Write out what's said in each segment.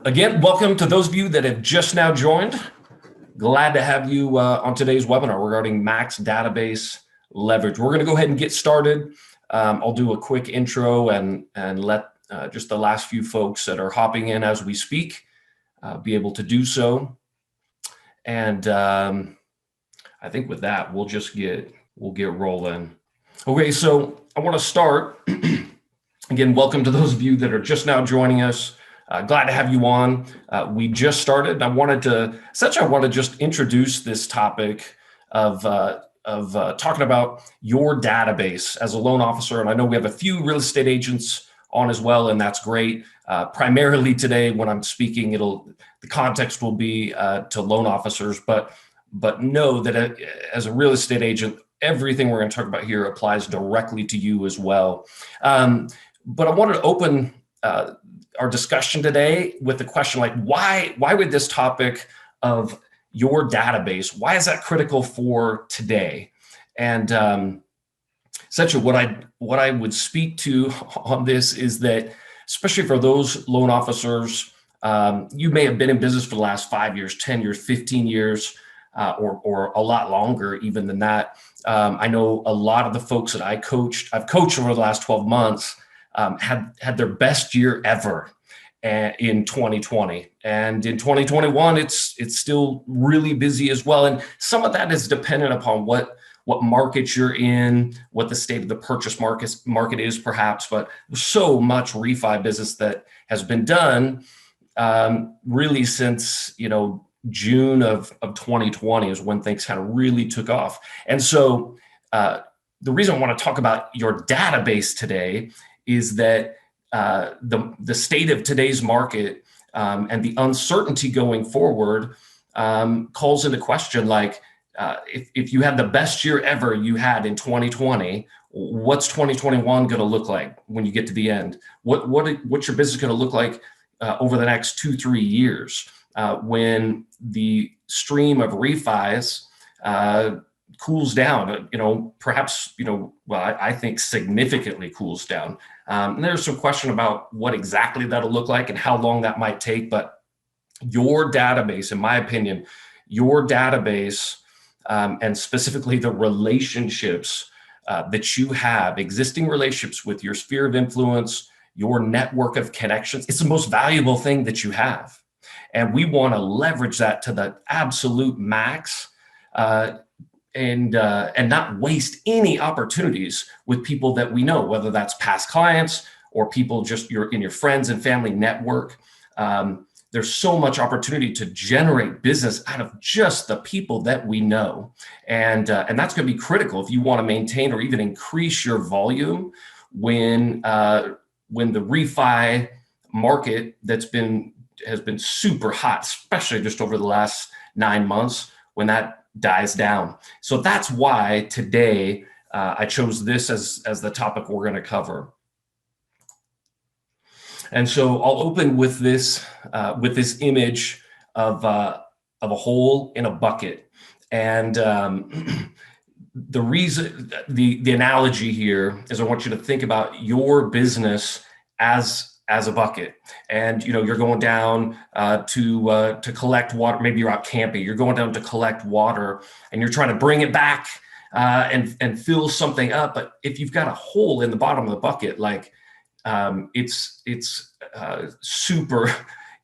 Again, welcome to those of you that have just now joined. Glad to have you on today's webinar regarding max database leverage. We're going to go ahead and get started. I'll do a quick intro and let just the last few folks that are hopping in as we speak be able to do so. And I think with that, we'll get rolling. Okay, so I want to start. Again, welcome to those of you that are just now joining us. Glad to have you on. We just started. I want to just introduce this topic of talking about your database as a loan officer. And I know we have a few real estate agents on as well, and that's great. Primarily today, when I'm speaking, the context will be to loan officers, but know that as a real estate agent, everything we're going to talk about here applies directly to you as well. But I wanted to open our discussion today with the question, like, why would this topic of your database, why is that critical for today? And essentially what I would speak to on this is that, especially for those loan officers, you may have been in business for the last 5 years, 10 years, 15 years, or a lot longer even than that. I know a lot of the folks that I've coached over the last 12 months, had their best year ever in 2020, and in 2021 it's still really busy as well. And some of that is dependent upon what market you're in, what the state of the purchase market is, perhaps. But there's so much refi business that has been done really since June of 2020 is when things kind of really took off. And so the reason I want to talk about your database today is that the state of today's market and the uncertainty going forward calls into question, like, if you had the best year ever you had in 2020, what's 2021 going to look like when you get to the end? What's your business going to look like over the next 2-3 years when the stream of refis cools down, perhaps, I think significantly cools down. And there's some question about what exactly that'll look like and how long that might take. But your database, in my opinion, and specifically the relationships that you have, existing relationships with your sphere of influence, your network of connections, it's the most valuable thing that you have. And we want to leverage that to the absolute max. And not waste any opportunities with people that we know, whether that's past clients or people just in your friends and family network. There's so much opportunity to generate business out of just the people that we know. And that's going to be critical if you want to maintain or even increase your volume when the refi market has been super hot, especially just over the last 9 months, when that dies down. So that's why today I chose this as the topic we're going to cover. And so I'll open with this image of a hole in a bucket. And the analogy here is I want you to think about your business as a bucket, and you're going down to collect water. Maybe you're out camping. You're going down to collect water, and you're trying to bring it back and fill something up. But if you've got a hole in the bottom of the bucket, like it's super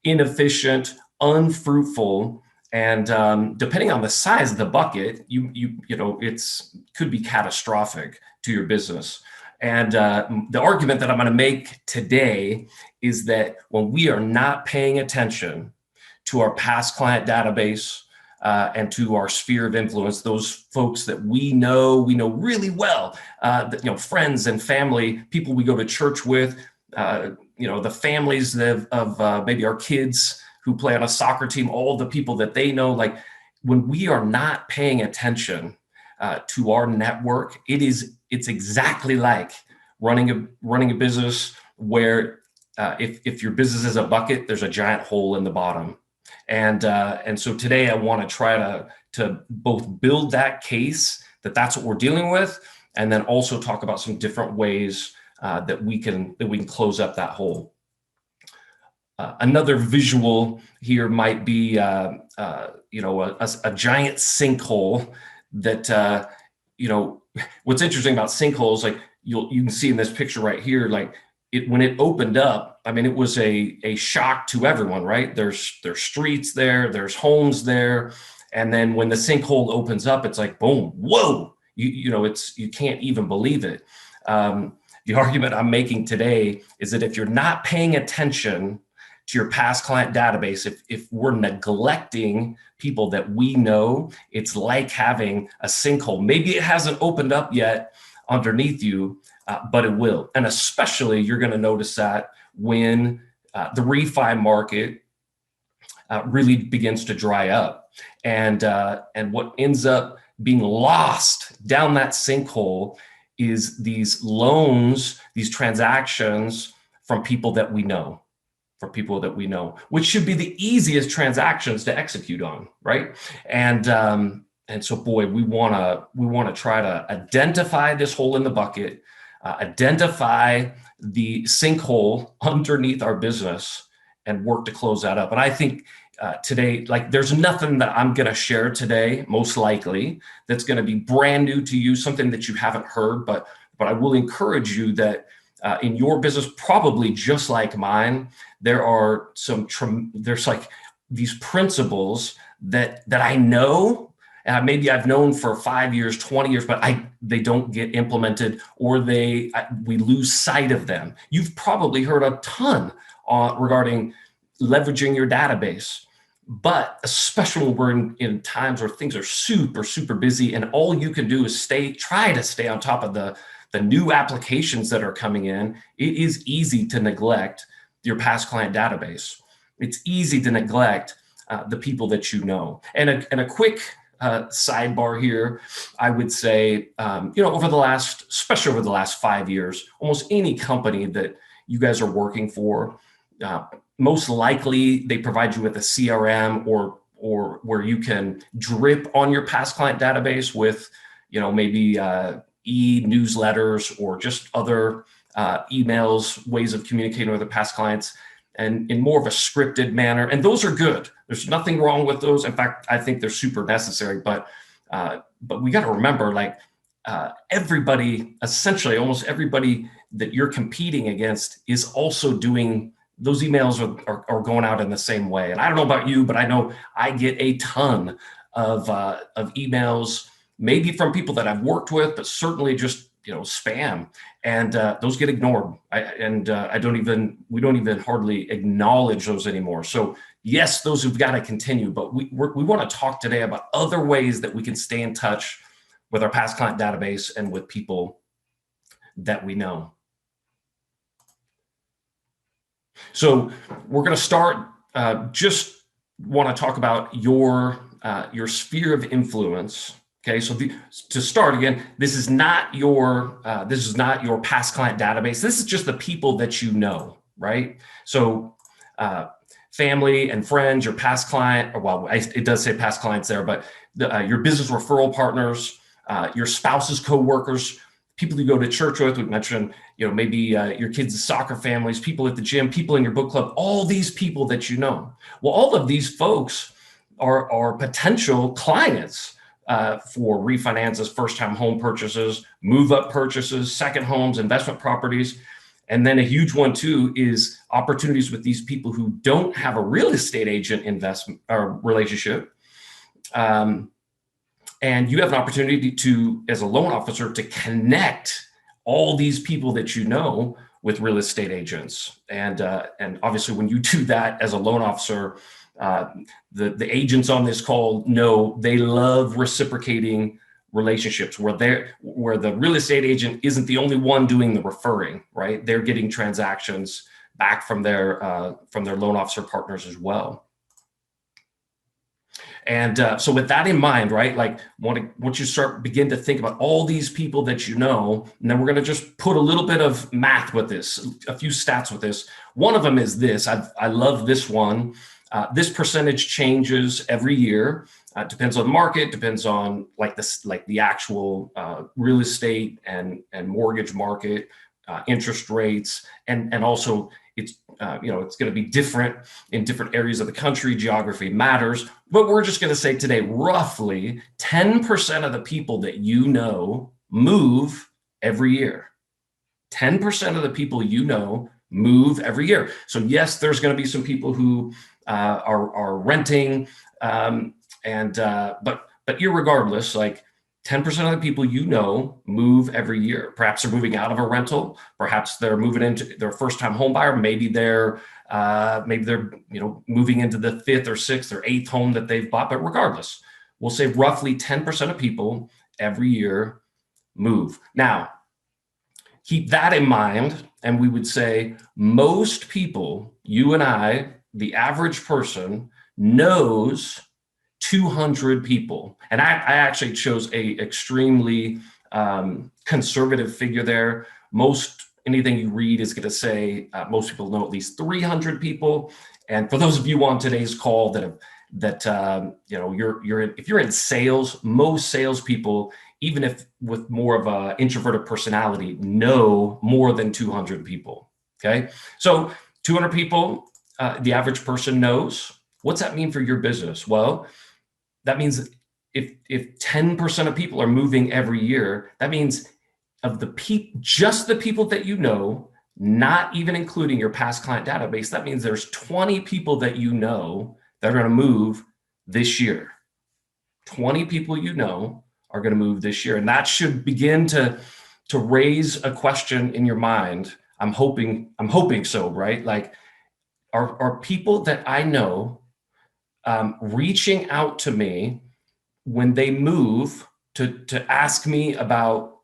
inefficient, unfruitful, and depending on the size of the bucket, it's could be catastrophic to your business. And the argument that I'm going to make today is that when we are not paying attention to our past client database and to our sphere of influence, those folks that we know really well, friends and family, people we go to church with, the families of maybe our kids who play on a soccer team, all the people that they know, like, when we are not paying attention to our network, it's exactly like running a business where if your business is a bucket, there's a giant hole in the bottom. And so today I want to try to both build that case that that's what we're dealing with, and then also talk about some different ways that we can close up that hole. Another visual here might be, a giant sinkhole that, what's interesting about sinkholes, like you can see in this picture right here, like when it opened up, I mean, it was a shock to everyone, right? There's streets there, there's homes there. And then when the sinkhole opens up, it's like, boom, whoa, you can't even believe it. The argument I'm making today is that if you're not paying attention to your past client database, if we're neglecting people that we know, it's like having a sinkhole. Maybe it hasn't opened up yet underneath you, but it will. And especially you're going to notice that when the refi market really begins to dry up. And what ends up being lost down that sinkhole is these loans, these transactions from people that we know, which should be the easiest transactions to execute on, right? And so, boy, we want to try to identify this hole in the bucket, identify the sinkhole underneath our business, and work to close that up. And I think today, like, there's nothing that I'm going to share today, most likely, that's going to be brand new to you, something that you haven't heard. But I will encourage you that in your business, probably just like mine, there's like these principles that I know, and maybe I've known for 5 years, 20 years, but they don't get implemented, or we lose sight of them. You've probably heard a ton regarding leveraging your database, but especially when we're in times where things are super, super busy, and all you can do is try to stay on top of the new applications that are coming in. It is easy to neglect your past client database. It's easy to neglect the people that you know. And a quick sidebar here, I would say, especially over the last 5 years, almost any company that you guys are working for, most likely they provide you with a CRM or where you can drip on your past client database with, maybe e-newsletters or just other emails, ways of communicating with the past clients, and in more of a scripted manner. And those are good. There's nothing wrong with those. In fact, I think they're super necessary. But we got to remember, like, everybody, essentially almost everybody that you're competing against is also doing. Those emails are going out in the same way. And I don't know about you, but I know I get a ton of emails, maybe from people that I've worked with, but certainly just spam, and those get ignored. We don't even hardly acknowledge those anymore. So yes, those have got to continue, but we want to talk today about other ways that we can stay in touch with our past client database and with people that we know. So we're going to start. Just want to talk about your sphere of influence. Okay, so to start again, this is not your past client database. This is just the people that you know, right? So family and friends, your past client, it does say past clients there, but your business referral partners, your spouse's coworkers, people you go to church with. We mentioned, maybe your kids' soccer families, people at the gym, people in your book club, all these people that you know. Well, all of these folks are potential clients for refinances, first-time home purchases, move-up purchases, second homes, investment properties. And then a huge one too is opportunities with these people who don't have a real estate agent investment or relationship. And you have an opportunity to, as a loan officer, to connect all these people that you know with real estate agents. And obviously when you do that as a loan officer, the agents on this call know they love reciprocating relationships where the real estate agent isn't the only one doing the referring, right? They're getting transactions back from their loan officer partners as well. And so with that in mind, right, like once you begin to think about all these people that you know, and then we're going to just put a little bit of math with this, a few stats with this. One of them is this. I love this one. This percentage changes every year. Depends on the market, depends on like the actual real estate and mortgage market, interest rates, and also it's going to be different in different areas of the country. Geography matters, but we're just going to say today, roughly 10% of the people that you know move every year. 10% of the people you know move every year. So yes, there's going to be some people who are renting, but irregardless, like 10% of the people you know move every year. Perhaps they're moving out of a rental. Perhaps they're moving into their first-time home buyer. Maybe they're moving into the fifth or sixth or eighth home that they've bought. But regardless, we'll say roughly 10% of people every year move. Now, keep that in mind, and we would say most people, you and I, the average person, knows 200 people. And I actually chose a extremely conservative figure there. Anything you read is going to say most people know at least 300 people. And for those of you on today's call if you're in sales, most salespeople, even if with more of an introverted personality, know more than 200 people. Okay, so 200 people, the average person knows. What's that mean for your business? Well, that means if 10% of people are moving every year, that means just the people that you know, not even including your past client database, that means there's 20 people that you know that are going to move this year. 20 people you know are going to move this year. And that should begin to raise a question in your mind. I'm hoping so, right? Like, are people that I know reaching out to me when they move to ask me about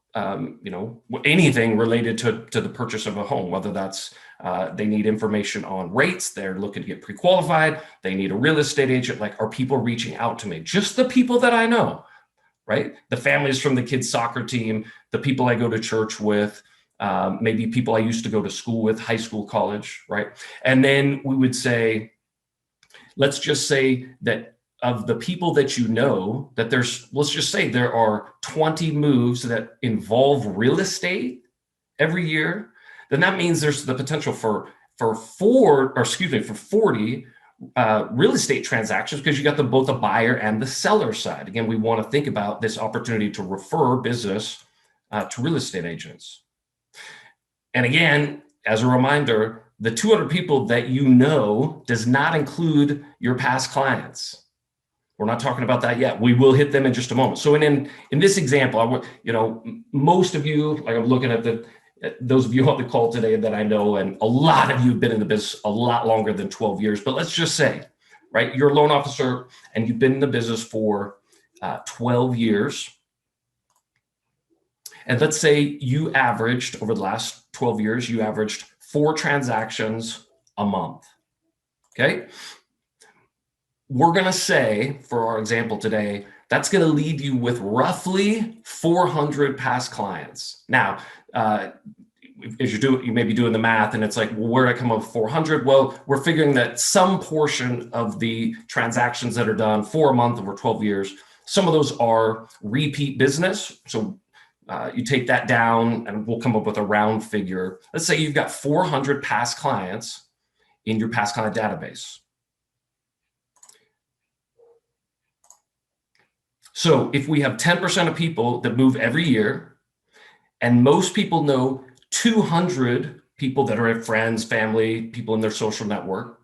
anything related to the purchase of a home, whether that's they need information on rates, they're looking to get pre-qualified, they need a real estate agent. Like, are people reaching out to me? Just the people that I know, right? The families from the kids' soccer team, the people I go to church with, maybe people I used to go to school with, high school, college, right? And then we would say, let's just say that of the people that you know, that let's just say there are 20 moves that involve real estate every year, then that means there's the potential for 40 real estate transactions, because you got both the buyer and the seller side. Again, we want to think about this opportunity to refer business to real estate agents. And again, as a reminder, the 200 people that you know does not include your past clients. We're not talking about that yet. We will hit them in just a moment. So in this example, most of you, like, I'm looking at those of you on the call today that I know, and a lot of you have been in the business a lot longer than 12 years. But let's just say, right, you're a loan officer and you've been in the business for 12 years. And let's say you averaged, over the last 12 years, you averaged 4 transactions a month. Okay. We're going to say, for our example today, that's going to leave you with roughly 400 past clients. Now, as you may be doing the math, and it's like, well, where did I come up with 400? Well, we're figuring that some portion of the transactions that are done for a month over 12 years, some of those are repeat business. So you take that down and we'll come up with a round figure. Let's say you've got 400 past clients in your past client database. So if we have 10% of people that move every year, and most people know 200 people that are friends, family, people in their social network,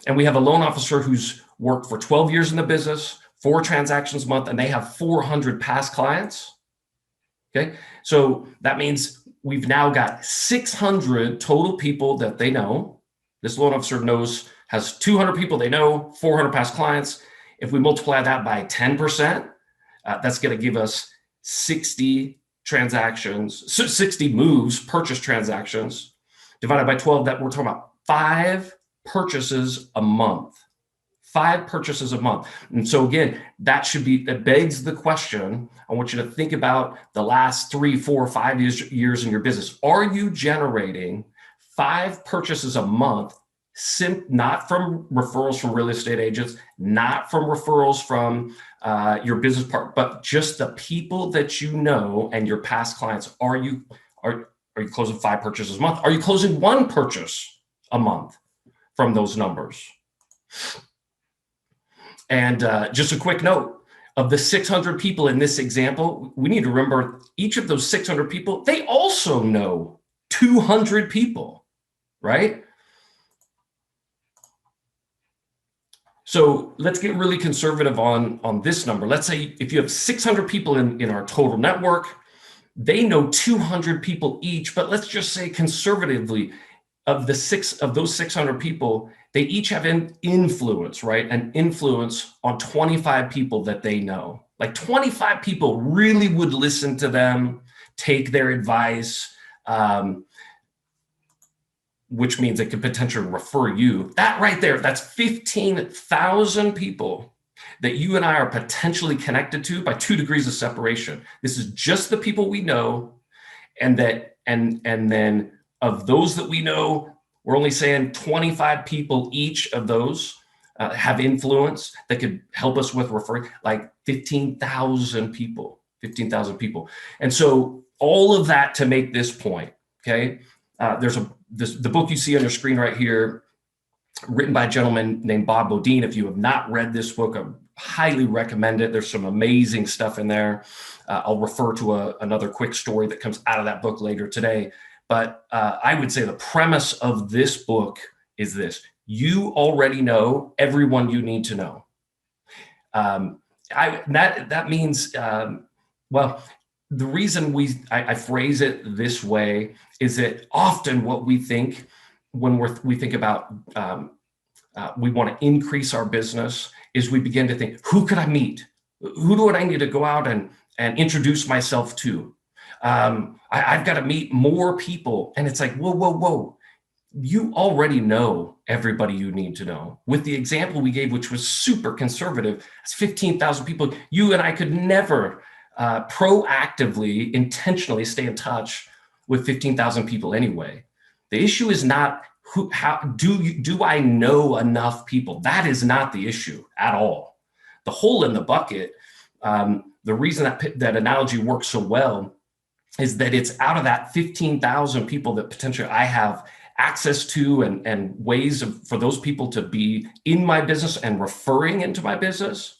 and we have a loan officer who's worked for 12 years in the business, 4 transactions a month, and they have 400 past clients. Okay, so that means we've now got 600 total people that they know. This loan officer has 200 people they know, 400 past clients. If we multiply that by 10%, that's going to give us 60 transactions, 60 moves, purchase transactions, divided by 12. That we're talking about 5 purchases a month. 5 purchases a month. And so again, that begs the question. I want you to think about the last 3, 4, 5 years in your business. Are you generating 5 purchases a month, not from referrals from real estate agents, not from referrals from your business partner, but just the people that you know and your past clients? Are you closing 5 purchases a month? Are you closing 1 purchase a month from those numbers. And just a quick note, of the 600 people in this example, we need to remember each of those 600 people, they also know 200 people, right? So let's get really conservative on this number. Let's say if you have 600 people in our total network, they know 200 people each, but let's just say conservatively, of those 600 people, they each have an influence, right? An influence on 25 people that they know. Like 25 people really would listen to them, take their advice, which means they could potentially refer you. That right there, that's 15,000 people that you and I are potentially connected to by 2 degrees of separation. This is just the people we know, and then of those that we know, we're only saying 25 people each of those have influence that could help us with referring, like 15,000 people, 15,000 people. And so all of that to make this point, okay? The book you see on your screen right here, written by a gentleman named Bob Bodine. If you have not read this book, I highly recommend it. There's some amazing stuff in there. I'll refer to another quick story that comes out of that book later today. But I would say the premise of this book is this: you already know everyone you need to know. That means, well, the reason I phrase it this way is that often what we think when we think about we want to increase our business is we begin to think, who could I meet? Who do I need to go out and introduce myself to? I've got to meet more people. And it's like, whoa. You already know everybody you need to know. With the example we gave, which was super conservative, it's 15,000 people. You and I could never proactively, intentionally stay in touch with 15,000 people anyway. The issue is not how do I know enough people? That is not the issue at all. The hole in the bucket, the reason that analogy works so well is that it's out of that 15,000 people that potentially I have access to and ways for those people to be in my business and referring into my business.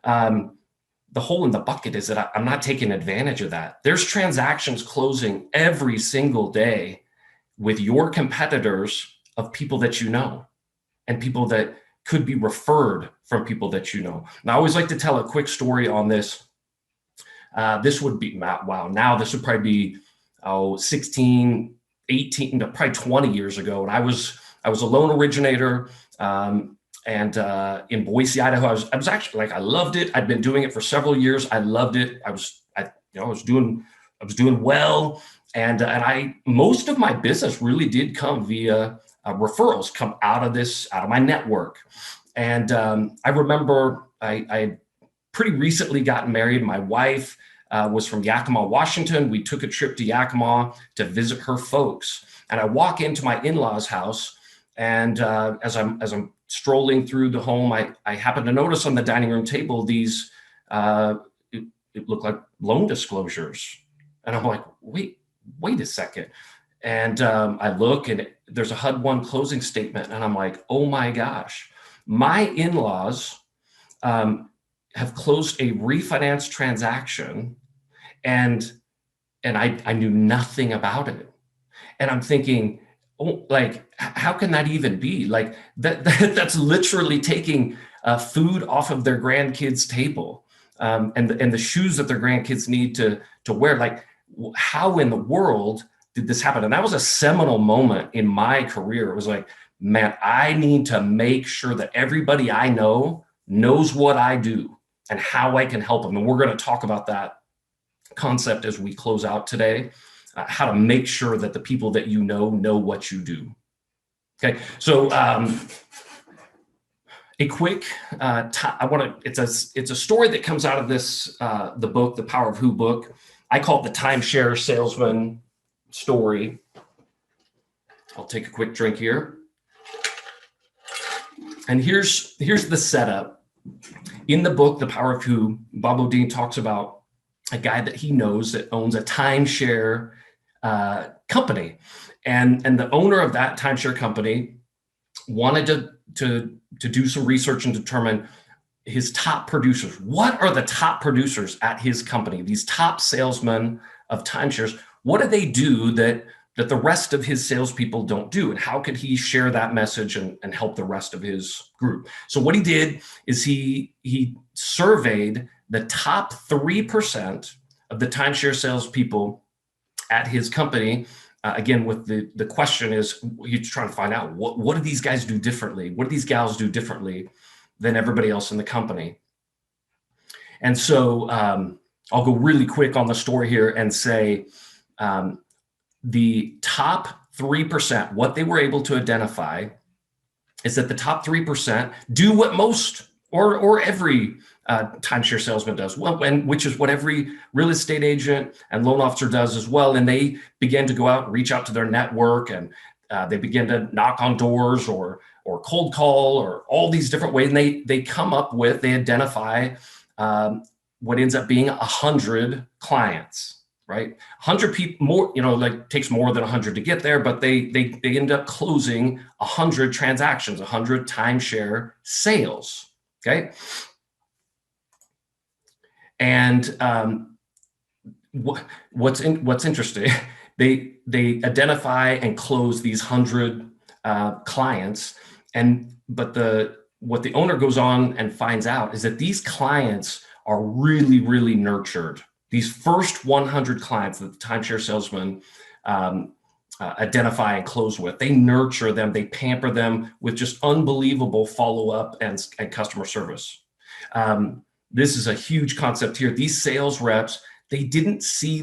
The hole in the bucket is that I'm not taking advantage of that. There's transactions closing every single day with your competitors of people that you know and people that could be referred from people that you know. And I always like to tell a quick story on this. This would be, wow, now this would probably be 16, 18, probably 20 years ago. And I was a loan originator and in Boise, Idaho. I was actually, like, I loved it. I'd been doing it for several years. I loved it. I was doing well. And most of my business really did come via referrals, come out of my network. And I remember I pretty recently gotten married. My wife was from Yakima, Washington. We took a trip to Yakima to visit her folks. And I walk into my in-laws' house, and as I'm strolling through the home, I happen to notice on the dining room table these it looked like loan disclosures. And I'm like, wait a second. And I look, and there's a HUD-1 closing statement. And I'm like, oh my gosh, my in-laws have closed a refinance transaction, and I knew nothing about it. And I'm thinking, oh, like, how can that even be? Like that's literally taking food off of their grandkids' table, and the shoes that their grandkids need to wear. Like, how in the world did this happen? And that was a seminal moment in my career. It was like, man, I need to make sure that everybody I know knows what I do and how I can help them. And we're going to talk about that concept as we close out today, how to make sure that the people that you know what you do. Okay, so a quick, it's a story that comes out of this, the book, The Power of Who book. I call it the Timeshare Salesperson Story. I'll take a quick drink here. And here's the setup. In the book, The Power of Who, Bob Bodine talks about a guy that he knows that owns a timeshare company. And the owner of that timeshare company wanted to do some research and determine his top producers. What are the top producers at his company? These top salesmen of timeshares, what do they do that the rest of his salespeople don't do? And how could he share that message and help the rest of his group? So what he did is he surveyed the top 3% of the timeshare salespeople at his company. Again, with the question is, he's trying to find out what do these guys do differently? What do these gals do differently than everybody else in the company? And so I'll go really quick on the story here and say the top 3%, what they were able to identify is that the top 3% do what most or every timeshare salesman does, well, and which is what every real estate agent and loan officer does as well. And they begin to go out and reach out to their network, and they begin to knock on doors or cold call or all these different ways. And they identify what ends up being 100 clients, right? 100 people more, like takes more than 100 to get there, but they end up closing 100 transactions, 100 timeshare sales. Okay. And what's interesting, they identify and close these 100 clients, but what the owner goes on and finds out is that these clients are really, really nurtured. These first 100 clients that the timeshare salesman identify and close with, they nurture them, they pamper them with just unbelievable follow-up and customer service. This is a huge concept here. These sales reps, they didn't see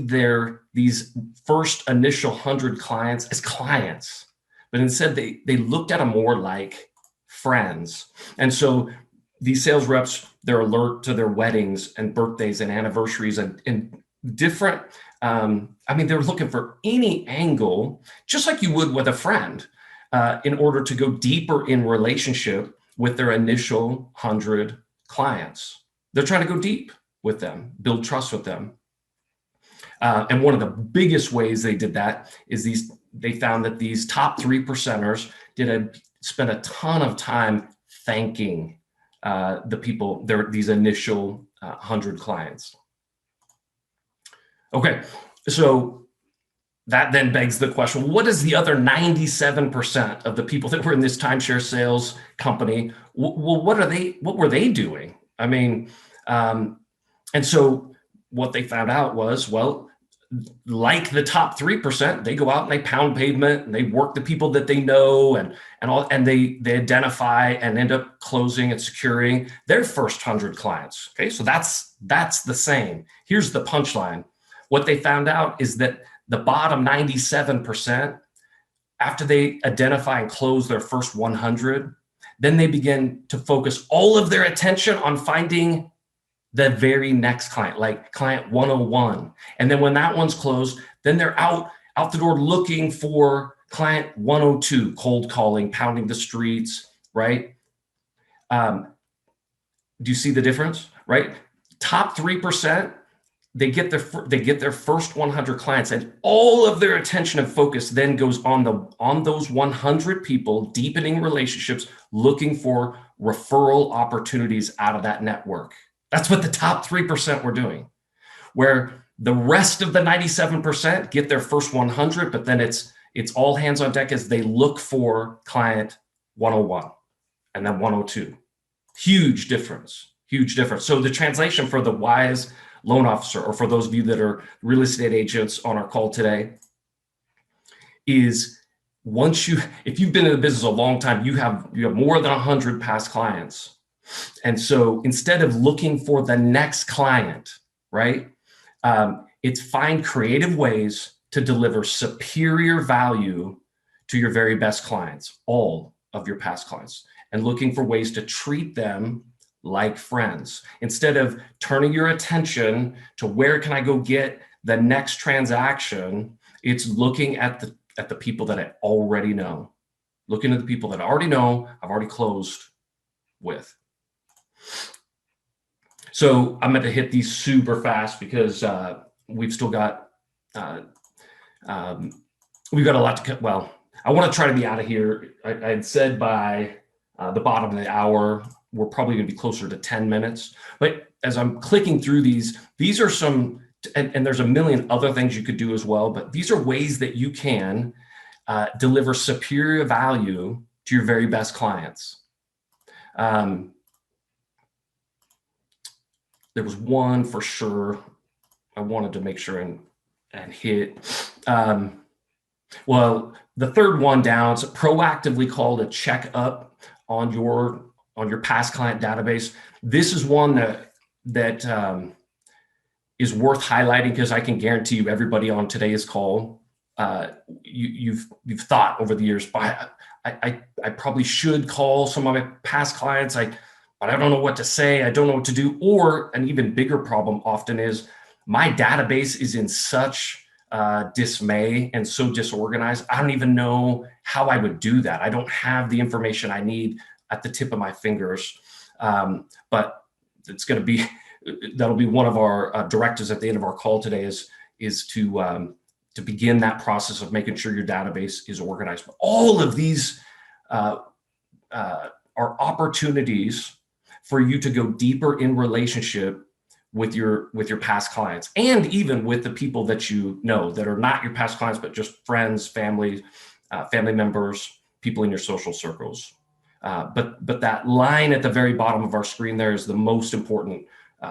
these first initial 100 clients as clients, but instead they looked at them more like friends. And so these sales reps, they're alert to their weddings and birthdays and anniversaries and different, they're looking for any angle, just like you would with a friend, in order to go deeper in relationship with their initial 100 clients. They're trying to go deep with them, build trust with them. And one of the biggest ways they did that is they found that these top 3%ers spent a ton of time thanking the people, these initial 100 clients. Okay, so that then begs the question, what is the other 97% of the people that were in this timeshare sales company? Well, what were they doing? And so what they found out was, well, like the top 3%, they go out and they pound pavement and they work the people that they know and they identify and end up closing and securing their first 100 clients. Okay, so that's the same. Here's the punchline. What they found out is that the bottom 97%, after they identify and close their first 100, then they begin to focus all of their attention on finding the very next client, like client 101. And then when that one's closed, then they're out the door looking for client 102, cold calling, pounding the streets, right? Do you see the difference, right? Top 3%, they get their first 100 clients, and all of their attention and focus then goes on those 100 people, deepening relationships, looking for referral opportunities out of that network. That's what the top 3% were doing, where the rest of the 97% get their first 100, but then it's all hands on deck as they look for client 101 and then 102. Huge difference. So the translation for the wise loan officer, or for those of you that are real estate agents on our call today, is if you've been in the business a long time, you have more than 100 past clients. And so instead of looking for the next client, right, it's find creative ways to deliver superior value to your very best clients, all of your past clients, and looking for ways to treat them like friends. Instead of turning your attention to where can I go get the next transaction, it's looking at the people that I already know, looking at the people that I already know, I've already closed with. So I'm going to hit these super fast because we've still got we've got a lot to cut. Well, I want to try to be out of here. I had said by the bottom of the hour, we're probably going to be closer to 10 minutes. But as I'm clicking through these are some, and there's a million other things you could do as well, but these are ways that you can deliver superior value to your very best clients. There was one for sure I wanted to make sure and hit. Well, the third one down, it's proactively called a checkup on your past client database. This is one that is worth highlighting, because I can guarantee you everybody on today's call, you've thought over the years, I probably should call some of my past clients, but I don't know what to say. I don't know what to do. Or an even bigger problem often is my database is in such dismay and so disorganized. I don't even know how I would do that. I don't have the information I need at the tip of my fingers. But it's going to be, that'll be one of our directives at the end of our call today is to begin that process of making sure your database is organized. But all of these are opportunities for you to go deeper in relationship with your past clients, and even with the people that you know that are not your past clients, but just friends, family members, people in your social circles. But that line at the very bottom of our screen there is the most important.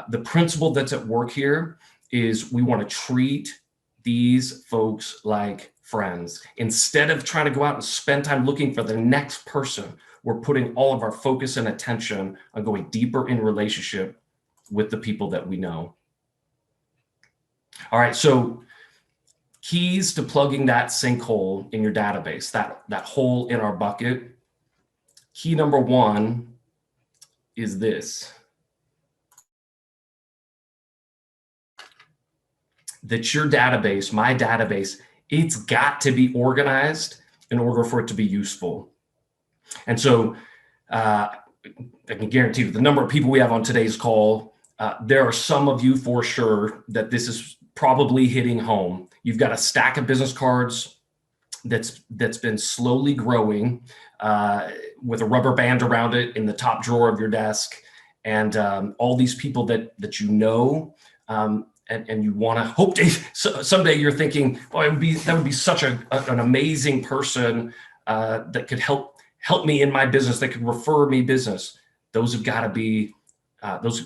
The principle that's at work here is we want to treat these folks like friends. Instead of trying to go out and spend time looking for the next person, we're putting all of our focus and attention on going deeper in relationship with the people that we know. All right, so keys to plugging that sinkhole in your database, that hole in our bucket. Key number one is this: that your database, my database, it's got to be organized in order for it to be useful. And so I can guarantee you the number of people we have on today's call, there are some of you for sure that this is probably hitting home. You've got a stack of business cards that's been slowly growing with a rubber band around it in the top drawer of your desk, and all these people that you know, and you want to hope someday you're thinking, oh, that would be such an amazing person that could help me in my business, that could refer me business. Those have got to be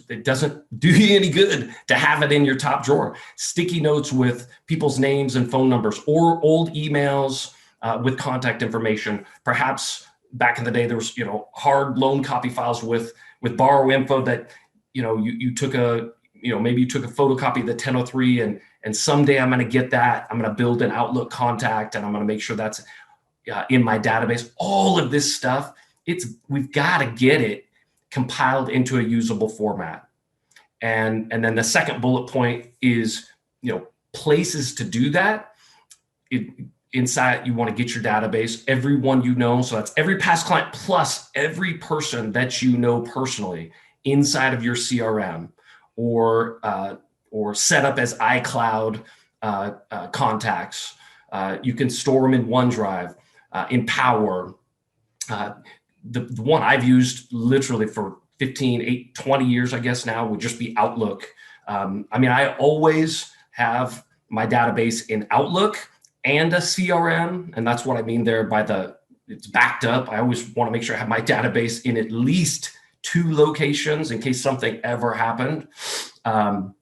it doesn't do you any good to have it in your top drawer. Sticky notes with people's names and phone numbers, or old emails with contact information. Perhaps back in the day, there was, hard loan copy files with borrow info that, you took maybe you took a photocopy of the 1003 and someday I'm going to get that. I'm going to build an Outlook contact and I'm going to make sure that's in my database. All of this stuff, we've got to get it compiled into a usable format. And then the second bullet point is, places to do that. Inside, you want to get your database, everyone you know. So that's every past client plus every person that you know personally inside of your CRM, or set up as iCloud contacts. You can store them in OneDrive, in Power. The one I've used literally for 20 years, I guess now, would just be Outlook. I always have my database in Outlook and a CRM. And that's what I mean there by it's backed up. I always want to make sure I have my database in at least 2 locations in case something ever happened. But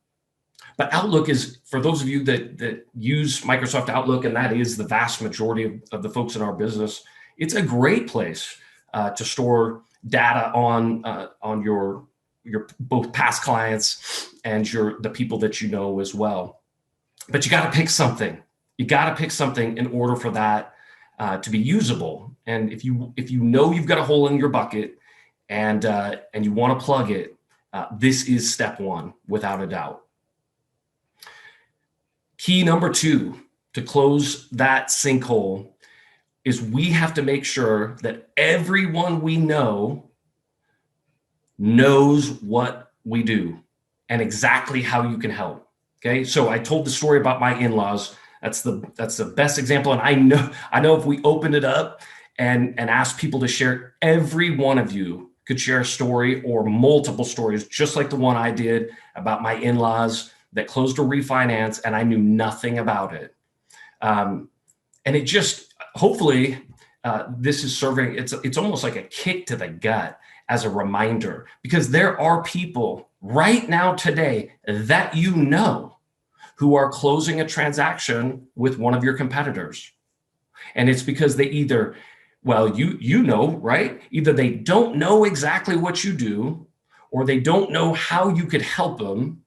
Outlook is, for those of you that use Microsoft Outlook, and that is the vast majority of the folks in our business, it's a great place to store data on your both past clients and the people that you know as well. But you got to pick something. You got to pick something in order for that to be usable. And if you know you've got a hole in your bucket and you want to plug it, this is step one, without a doubt. Key number 2 to close that sinkhole is we have to make sure that everyone we know knows what we do and exactly how you can help. Okay, so I told the story about my in-laws. That's the best example. And I know if we opened it up and asked people to share, every one of you could share a story or multiple stories, just like the one I did about my in-laws that closed a refinance and I knew nothing about it. And it just, hopefully, this is serving, it's almost like a kick to the gut as a reminder, because there are people right now today that you know who are closing a transaction with one of your competitors. And it's because they either, well, you know, right? Either they don't know exactly what you do, or they don't know how you could help them.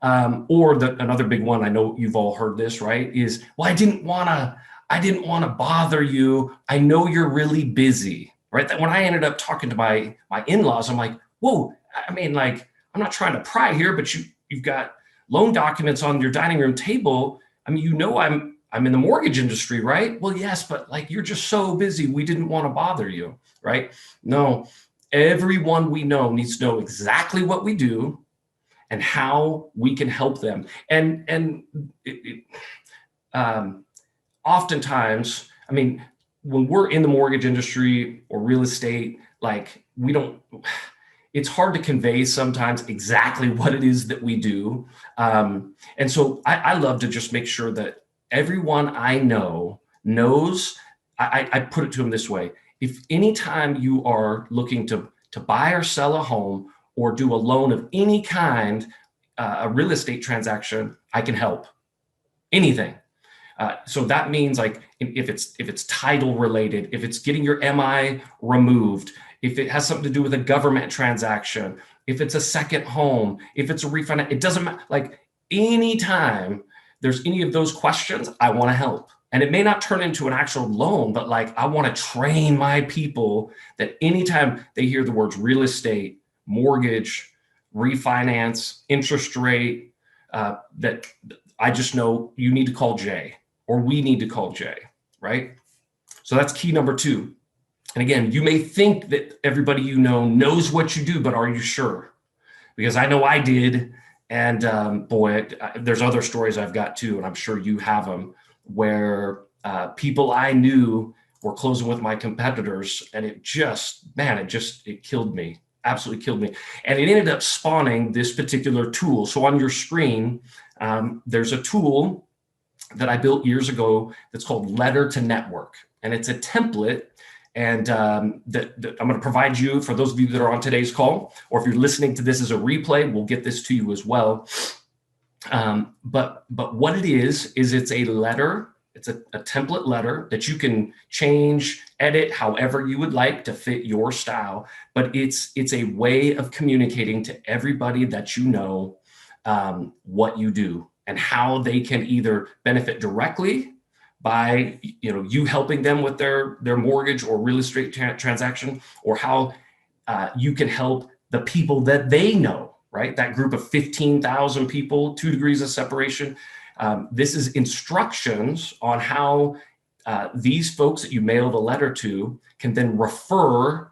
Or another big one, I know you've all heard this, right? Is, well, I didn't want to bother you. I know you're really busy, right? That when I ended up talking to my in-laws, I'm like, whoa, I mean, like, I'm not trying to pry here, but you've got loan documents on your dining room table. I mean, you know, I'm in the mortgage industry, right? Well, yes, but like, you're just so busy. We didn't want to bother you, right? No, everyone we know needs to know exactly what we do and how we can help them. And oftentimes, I mean, when we're in the mortgage industry or real estate, like, it's hard to convey sometimes exactly what it is that we do. And so I love to just make sure that everyone I know knows. I put it to them this way: if anytime you are looking to buy or sell a home or do a loan of any kind, a real estate transaction, I can help. Anything. So that means, like, if it's title related, if it's getting your MI removed, if it has something to do with a government transaction, if it's a second home, if it's a refinance, it doesn't matter. Like, anytime there's any of those questions, I want to help. And it may not turn into an actual loan, but like, I want to train my people that anytime they hear the words real estate, mortgage, refinance, interest rate, that I just know you need to call Jay, or we need to call Jay, right? So that's key number 2. And again, you may think that everybody you know knows what you do, but are you sure? Because I know I did. And boy, there's other stories I've got too, and I'm sure you have them, where people I knew were closing with my competitors, and it killed me, absolutely killed me. And it ended up spawning this particular tool. So on your screen, there's a tool that I built years ago that's called Letter to Network. And it's a template, and that I'm going to provide you, for those of you that are on today's call, or if you're listening to this as a replay, we'll get this to you as well. But what it is it's a letter. It's a template letter that you can change, edit however you would like to fit your style. But it's a way of communicating to everybody that you know what you do and how they can either benefit directly by you helping them with their mortgage or real estate transaction, or how you can help the people that they know, right? That group of 15,000 people, 2 degrees of separation. This is instructions on how these folks that you mail the letter to can then refer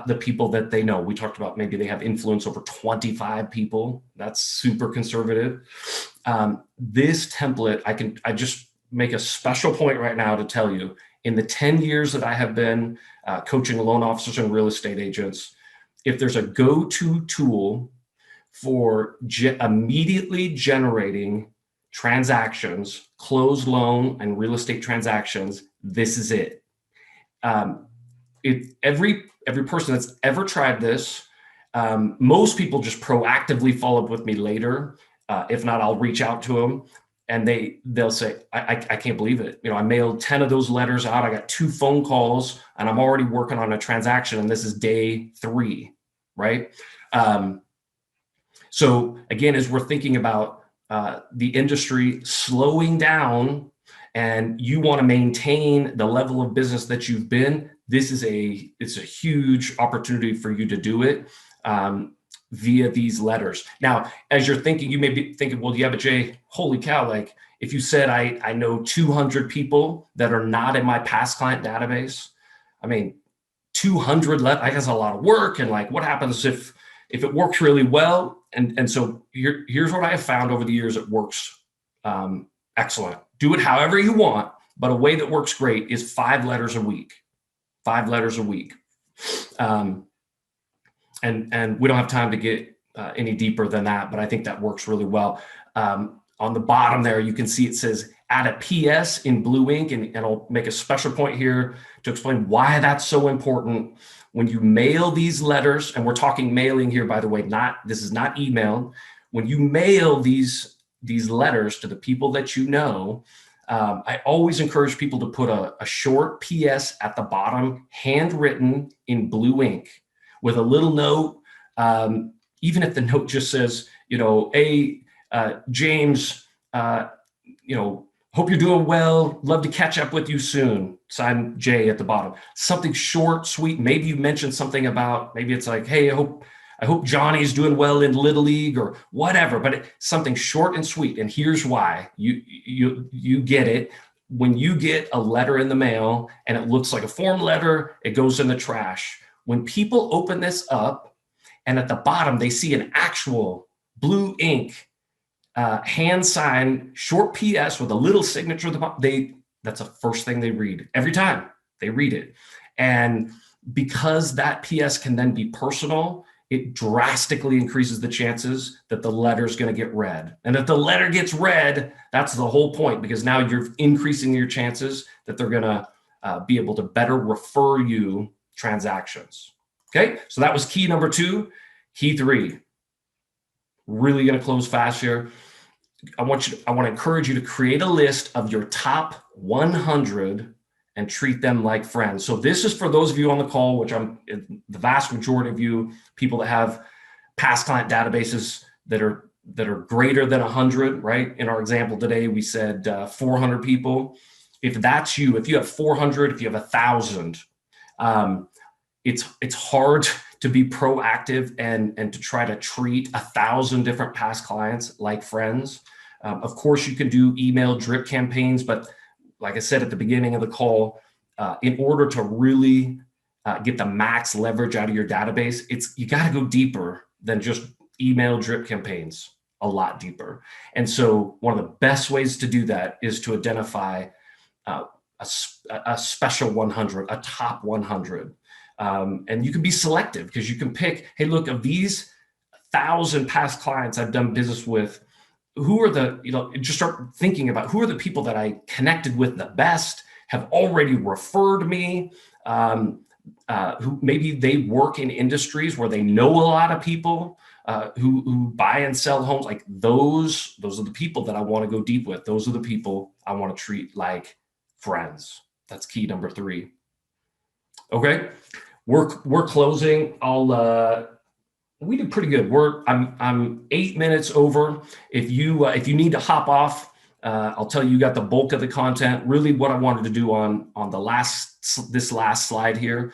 the people that they know. We talked about maybe they have influence over 25 people. That's super conservative. This template, I just make a special point right now to tell you, in the 10 years that I have been coaching loan officers and real estate agents, if there's a go-to tool for immediately generating transactions, closed loan and real estate transactions, this is it. Every person that's ever tried this, most people just proactively follow up with me later. If not, I'll reach out to them, and they'll say, I can't believe it. I mailed 10 of those letters out. I got 2 phone calls, and I'm already working on a transaction, and this is day 3, right? So again, as we're thinking about the industry slowing down, and you want to maintain the level of business that you've been, it's a huge opportunity for you to do it via these letters. Now, as you're thinking, you may be thinking, well, yeah, but Jay, holy cow, like, if you said I know 200 people that are not in my past client database, I mean, 200, I guess, a lot of work. And like, what happens if it works really well? And so here's what I have found over the years. It works Excellent. Do it however you want, but a way that works great is 5 letters a week. 5 letters a week. And we don't have time to get any deeper than that, but I think that works really well. On the bottom there, you can see it says add a PS in blue ink, and I'll make a special point here to explain why that's so important. When you mail these letters, and we're talking mailing here, by the way, this is not email. When you mail these letters to the people that you know, I always encourage people to put a short PS at the bottom, handwritten in blue ink, with a little note. Even if the note just says, hey, James, hope you're doing well. Love to catch up with you soon. Sign J at the bottom. Something short, sweet. Maybe you mentioned something about, maybe it's like, hey, I hope Johnny's doing well in Little League or whatever, but something short and sweet. And here's why. You get it. When you get a letter in the mail and it looks like a form letter, it goes in the trash. When people open this up and at the bottom, they see an actual blue ink hand signed short PS with a little signature at the bottom, that's the first thing they read. Every time they read it. And because that PS can then be personal, it drastically increases the chances that the letter is going to get read. And if the letter gets read, that's the whole point, because now you're increasing your chances that they're going to be able to better refer you transactions. Okay, so that was key number 2. Key 3, really going to close fast here. I want to encourage you to create a list of your top 100 and treat them like friends. So this is for those of you on the call, which the vast majority of you, people that have past client databases that are greater than 100, right? In our example today, we said 400 people. If that's you, if you have 400, if you have 1,000, it's hard to be proactive and to try to treat 1,000 different past clients like friends. Of course, you can do email drip campaigns, but like I said at the beginning of the call, in order to really get the max leverage out of your database, you got to go deeper than just email drip campaigns, a lot deeper. And so one of the best ways to do that is to identify a special 100, a top 100. And you can be selective because you can pick, hey, look, of these 1,000 past clients I've done business with, who are just start thinking about who are the people that I connected with the best, have already referred me, who maybe they work in industries where they know a lot of people who buy and sell homes. Like those are the people that I want to go deep with. Those are the people I want to treat like friends. That's key number 3. Okay. We're closing. We did pretty good. I'm 8 minutes over. If you need to hop off, I'll tell you got the bulk of the content. Really, what I wanted to do on this last slide here,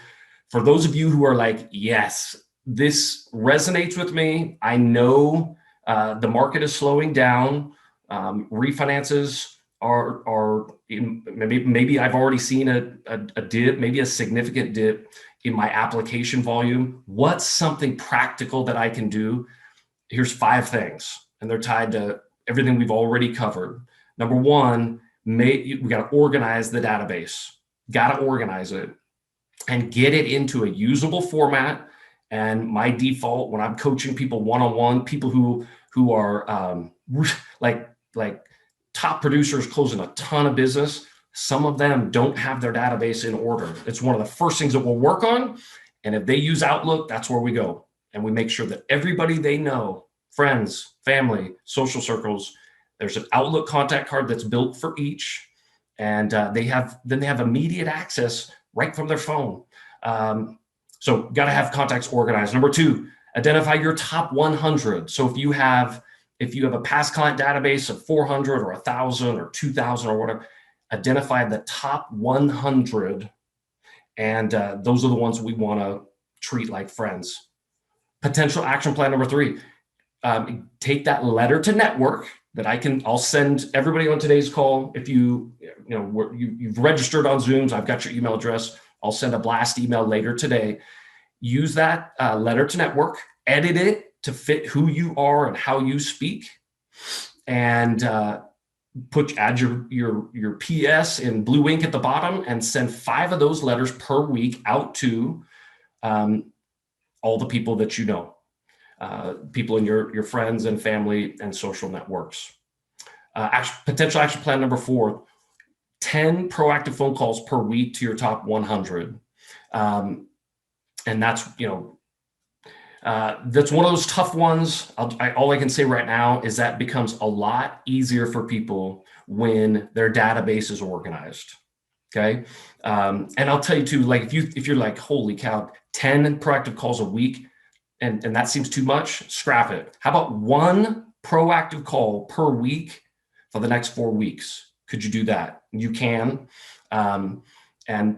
for those of you who are like, yes, this resonates with me. I know the market is slowing down. Refinances are maybe I've already seen a dip, maybe a significant dip in my application volume. What's something practical that I can do? Here's 5 things, and they're tied to everything we've already covered. Number 1, we got to organize the database. Got to organize it and get it into a usable format. And my default when I'm coaching people one-on-one, people who are like top producers closing a ton of business, some of them don't have their database in order. It's one of the first things that we'll work on. And if they use Outlook, that's where we go. And we make sure that everybody they know, friends, family, social circles, there's an Outlook contact card that's built for each. And they have immediate access right from their phone. So got to have contacts organized. Number 2, identify your top 100. So if you have a past client database of 400 or 1,000 or 2,000 or whatever, identify the top 100, and those are the ones we want to treat like friends. Potential action plan number 3, take that letter to network that I'll send everybody on today's call. If you've registered on Zooms, I've got your email address. I'll send a blast email later today. Use that letter to network, edit it to fit who you are and how you speak, and add your PS in blue ink at the bottom and send 5 of those letters per week out to all the people that you know, people in your friends and family and social networks. Potential action plan number 4, 10 proactive phone calls per week to your top 100. And that's, that's one of those tough ones. All I can say right now is that becomes a lot easier for people when their database is organized. Okay. And I'll tell you too, like if you're like, holy cow, 10 proactive calls a week, and that seems too much, scrap it. How about 1 proactive call per week for the next 4 weeks? Could you do that? You can. And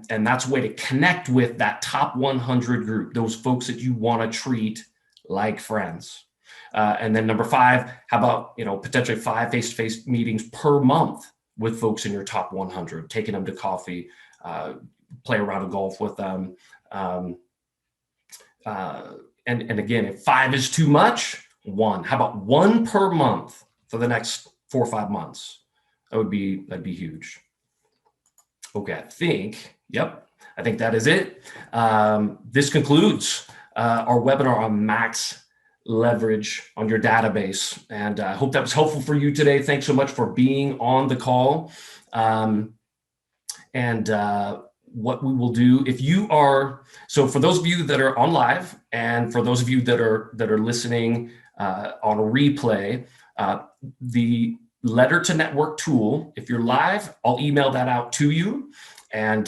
that's a way to connect with that top 100 group, those folks that you want to treat like friends. And then number 5, how about, potentially 5 face-to-face meetings per month with folks in your top 100, taking them to coffee, play a round of golf with them. And again, if 5 is too much, 1. How about 1 per month for the next 4 or 5 months? That'd be huge. Okay, I think that is it. This concludes our webinar on max leverage on your database. And I hope that was helpful for you today. Thanks so much for being on the call. What we will do, so for those of you that are on live, and for those of you that are listening on a replay, the letter to network tool, if you're live, I'll email that out to you, and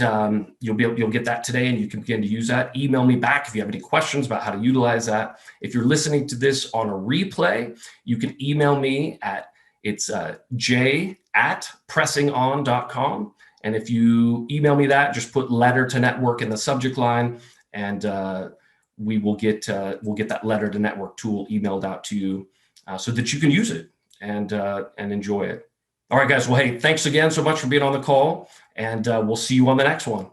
you'll get that today, and you can begin to use that. Email me back if you have any questions about how to utilize that. If you're listening to this on a replay, you can email me at j@pressingon.com. And if you email me that, just put letter to network in the subject line, and we'll get that letter to network tool emailed out to you so that you can use it and enjoy it. All right, guys. Well, hey, thanks again so much for being on the call, and we'll see you on the next one.